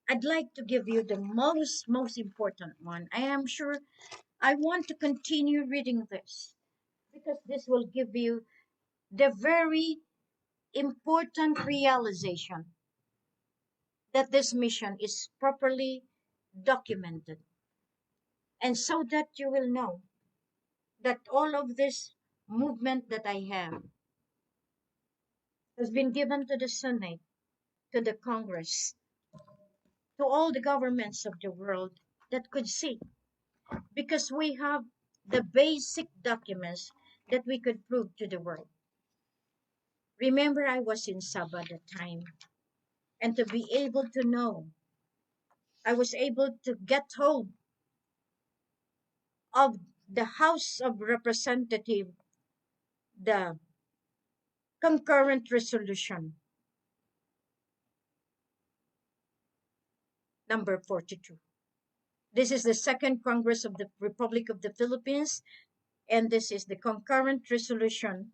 I'd like to give you the most important one. I am sure I want to continue reading this because this will give you the very important realization that this mission is properly documented. And so that you will know that all of this movement that I have has been given to the Senate, to the Congress, to all the governments of the world that could see. Because we have the basic documents that we could prove to the world. Remember, I was in Sabah at the time, and to be able to know, I was able to get hold of the House of Representatives, the concurrent resolution number 42. This is the Second Congress of the Republic of the Philippines, and this is the concurrent resolution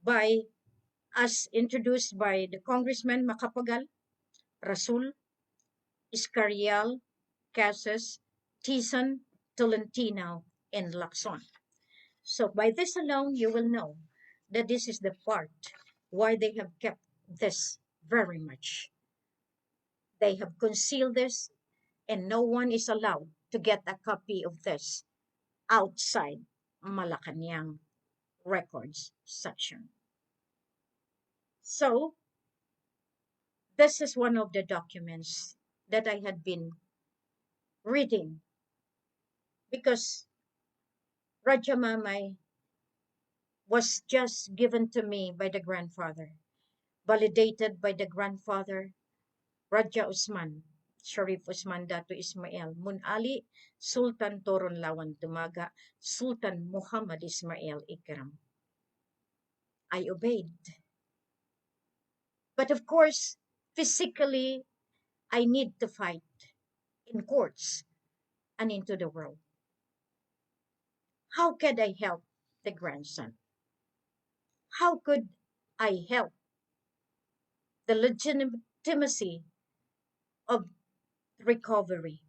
by as introduced by the Congressman Macapagal, Rasul, Iscarial, Casas, Tizon, Tolentino, and Lacson. So by this alone, you will know that this is the part why they have kept this very much. They have concealed this, and no one is allowed to get a copy of this outside Malacanang records section. So this is one of the documents that I had been reading because Rajamamay was just given to me by the grandfather, validated by the grandfather, Raja Usman, Sharif Usman Datu Ismail, Mun Ali, Sultan Toron Lawan Tumaga, Sultan Muhammad Ismail Ikram. I obeyed. But of course, physically, I need to fight in courts and into the world. How could I help the grandson? How could I help the legitimacy of recovery?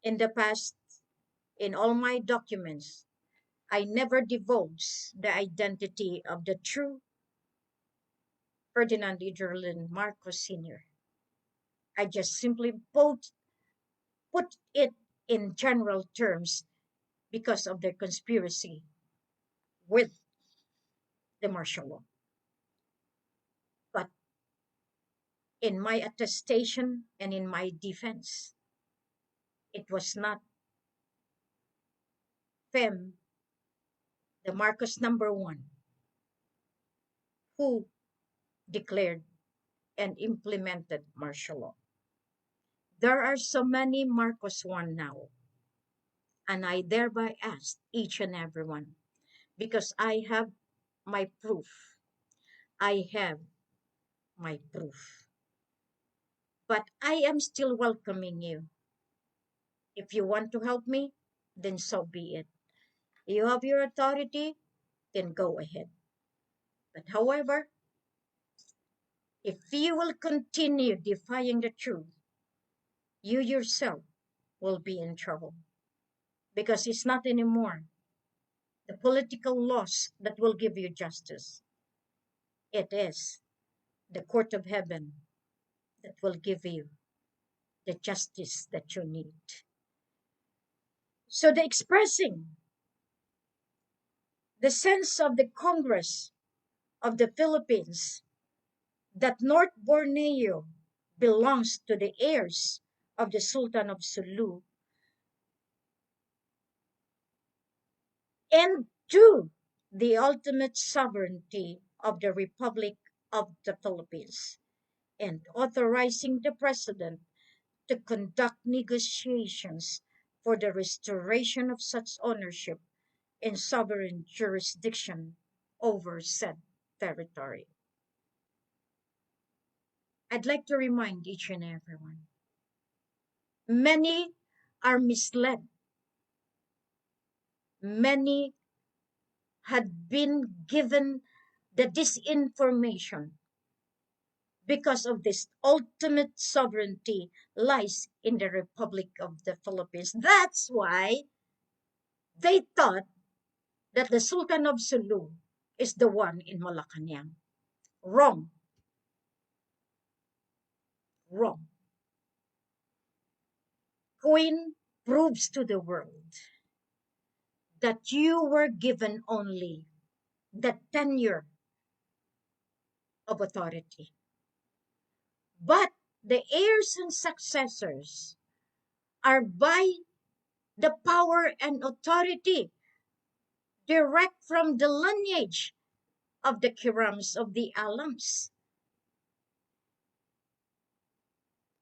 In the past, in all my documents, I never divulged the identity of the true Ferdinand Iderlin Marcos Sr. I just simply put it in general terms because of their conspiracy with the martial law. But in my attestation and in my defense, it was not FEM, the Marcos number one, who declared and implemented martial law. There are so many Marcos one now, and I thereby ask each and every one, because I have my proof. I have my proof. But I am still welcoming you. If you want to help me, then so be it. You have your authority, then go ahead. But however, if you will continue defying the truth, you yourself will be in trouble. Because it's not anymore the political laws that will give you justice. It is the court of heaven that will give you the justice that you need. So the expressing the sense of the Congress of the Philippines that North Borneo belongs to the heirs of the Sultan of Sulu and to the ultimate sovereignty of the Republic of the Philippines, and authorizing the President to conduct negotiations for the restoration of such ownership and sovereign jurisdiction over said territory. I'd like to remind each and everyone, many are misled. Many had been given the disinformation because of this ultimate sovereignty lies in the Republic of the Philippines. That's why they thought that the Sultan of Sulu is the one in Malacanang. Wrong. Wrong. Queen proves to the world that you were given only the tenure of authority. But the heirs and successors are by the power and authority direct from the lineage of the kirams, of the alams.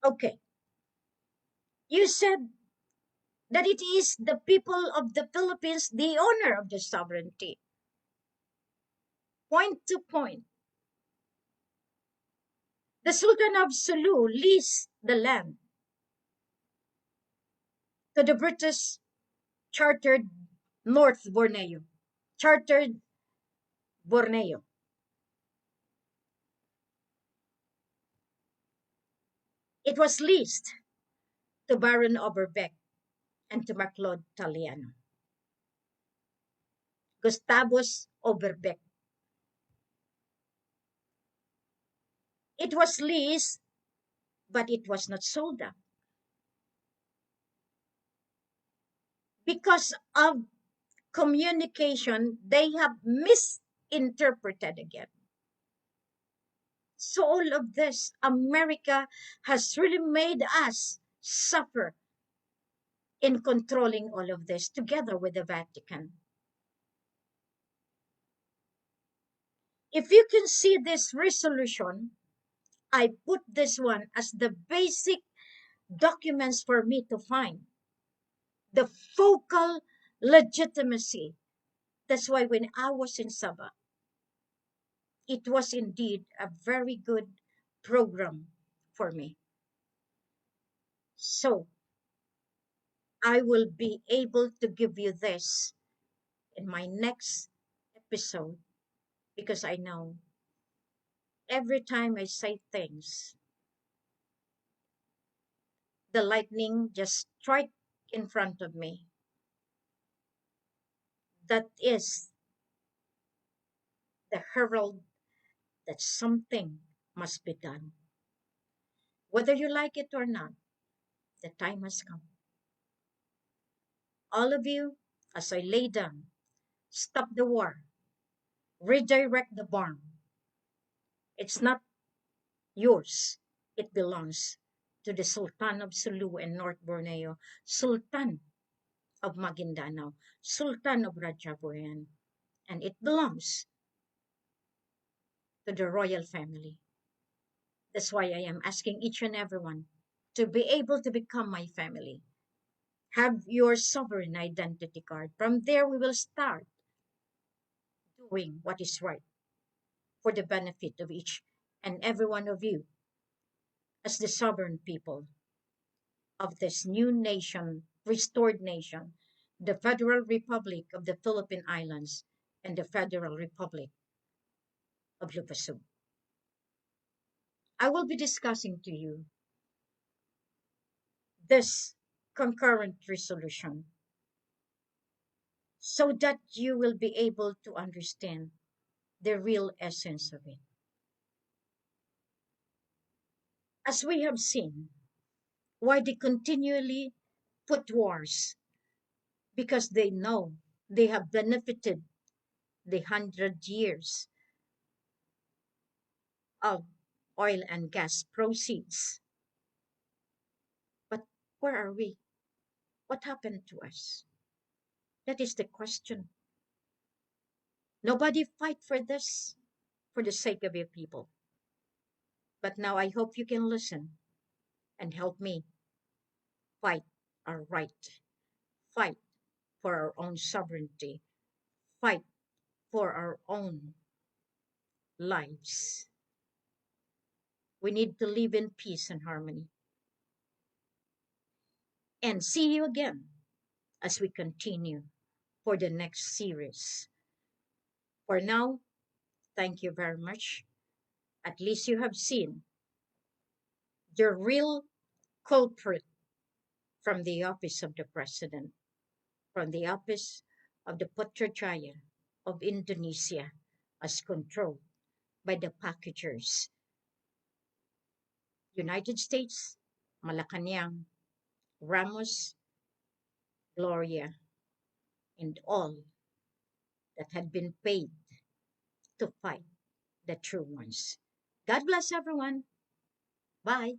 Okay, you said that it is the people of the Philippines, the owner of the sovereignty. Point to point, the Sultan of Sulu leased the land to the British chartered North Borneo, chartered Borneo. It was leased to Baron Oberbeck and to Maclod Taliano. Gustavus Oberbeck. It was leased, but it was not sold out. Because of communication, they have misinterpreted again. So all of this, America has really made us suffer in controlling all of this together with the Vatican. If you can see this resolution, I put this one as the basic documents for me to find the focal legitimacy. That's why when I was in Sabah, it was indeed a very good program for me. So I will be able to give you this in my next episode because I know every time I say things, the lightning just strike in front of me. That is the herald that something must be done. Whether you like it or not, the time has come. All of you, as I lay down, stop the war, redirect the bomb. It's not yours. It belongs to the Sultan of Sulu and North Borneo, Sultan of Maguindanao, Sultan of Ratchabuyan, and it belongs to the royal family. That's why I am asking each and everyone to be able to become my family. Have your sovereign identity card. From there, we will start doing what is right for the benefit of each and every one of you as the sovereign people of this new nation, restored nation, the Federal Republic of the Philippine Islands and the Federal Republic of Lupasug. I will be discussing to you this concurrent resolution so that you will be able to understand the real essence of it. As we have seen, why they continually put wars, because they know they have benefited the 100 years of oil and gas proceeds. But where are we? What happened to us? That is the question. Nobody fight for this for the sake of your people. But now I hope you can listen and help me fight our right, fight for our own sovereignty, fight for our own lives. We need to live in peace and harmony. And see you again as we continue for the next series. For now, thank you very much. At least you have seen the real culprit from the office of the president, from the office of the Putrajaya of Indonesia, as controlled by the packagers. United States, Malacanang, Ramos, Gloria, and all that had been paid to fight the true ones. God bless everyone. Bye.